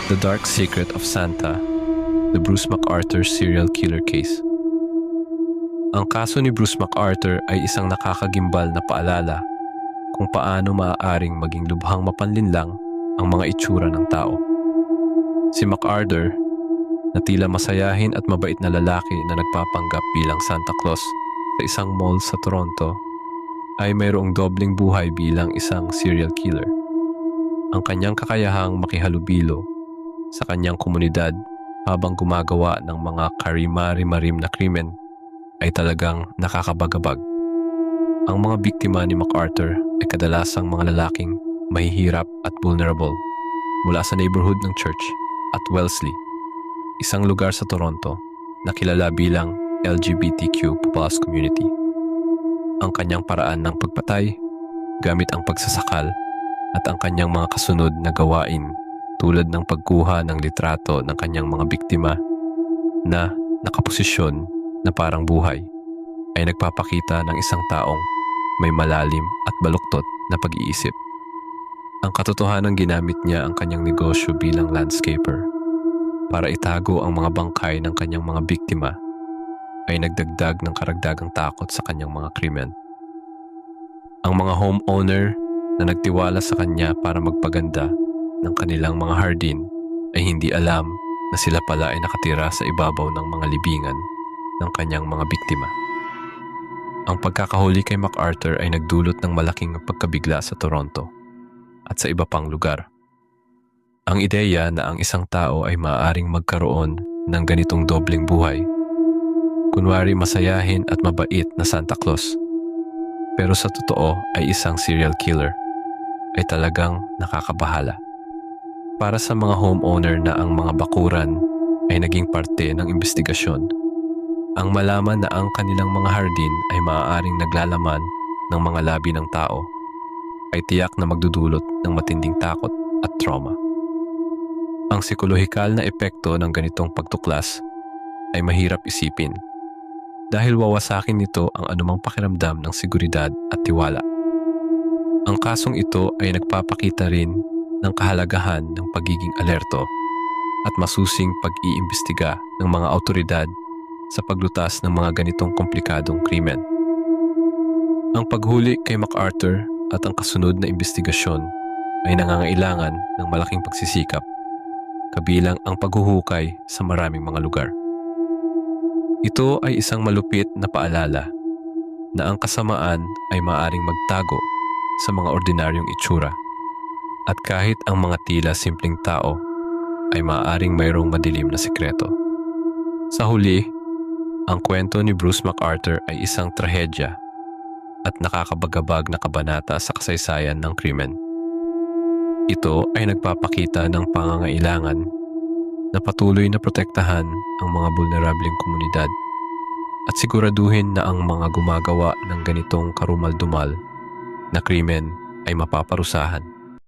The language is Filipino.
The Dark Secret of Santa, the Bruce McArthur Serial Killer Case. Ang kaso ni Bruce McArthur ay isang nakakagimbal na paalala kung paano maaaring maging lubhang mapanlinlang ang mga itsura ng tao. Si McArthur, na tila masayahin at mabait na lalaki na nagpapanggap bilang Santa Claus sa isang mall sa Toronto, ay mayroong dobling buhay bilang isang serial killer. Ang kanyang kakayahang makihalubilo sa kanyang komunidad habang gumagawa ng mga karima-rimarim na krimen ay talagang nakakabagabag. Ang mga biktima ni McArthur ay kadalasang mga lalaking mahihirap at vulnerable mula sa neighborhood ng Church at Wellesley, isang lugar sa Toronto na kilala bilang LGBTQ+ community. Ang kanyang paraan ng pagpatay gamit ang pagsasakal at ang kanyang mga kasunod na gawain tulad ng pagkuha ng litrato ng kanyang mga biktima na nakaposisyon na parang buhay ay nagpapakita ng isang taong may malalim at baluktot na pag-iisip. Ang katotohanan, ginamit niya ang kanyang negosyo bilang landscaper para itago ang mga bangkay ng kanyang mga biktima ay nagdagdag ng karagdagang takot sa kanyang mga krimen. Ang mga homeowner na nagtiwala sa kanya para magpaganda ng kanilang mga hardin ay hindi alam na sila pala ay nakatira sa ibabaw ng mga libingan ng kanyang mga biktima. Ang pagkakahuli kay McArthur ay nagdulot ng malaking pagkabigla sa Toronto at sa iba pang lugar. Ang ideya na ang isang tao ay maaaring magkaroon ng ganitong dobling buhay, kunwari masayahin at mabait na Santa Claus, pero sa totoo ay isang serial killer, ay talagang nakakabahala. Para sa mga homeowner na ang mga bakuran ay naging parte ng investigasyon, ang malaman na ang kanilang mga hardin ay maaaring naglalaman ng mga labi ng tao ay tiyak na magdudulot ng matinding takot at trauma. Ang psikolohikal na epekto ng ganitong pagtuklas ay mahirap isipin dahil wawasakin nito ang anumang pakiramdam ng seguridad at tiwala. Ang kasong ito ay nagpapakita rin ng kahalagahan ng pagiging alerto at masusing pag-iimbestiga ng mga awtoridad sa paglutas ng mga ganitong komplikadong krimen. Ang paghuli kay McArthur at ang kasunod na investigasyon ay nangangailangan ng malaking pagsisikap, kabilang ang paghuhukay sa maraming mga lugar. Ito ay isang malupit na paalala na ang kasamaan ay maaaring magtago sa mga ordinaryong itsura, at kahit ang mga tila simpleng tao ay maaaring mayroong madilim na sikreto. Sa huli, ang kwento ni Bruce McArthur ay isang trahedya at nakakabagabag na kabanata sa kasaysayan ng krimen. Ito ay nagpapakita ng pangangailangan na patuloy na protektahan ang mga vulnerableng komunidad at siguraduhin na ang mga gumagawa ng ganitong karumal-dumal na krimen ay mapaparusahan.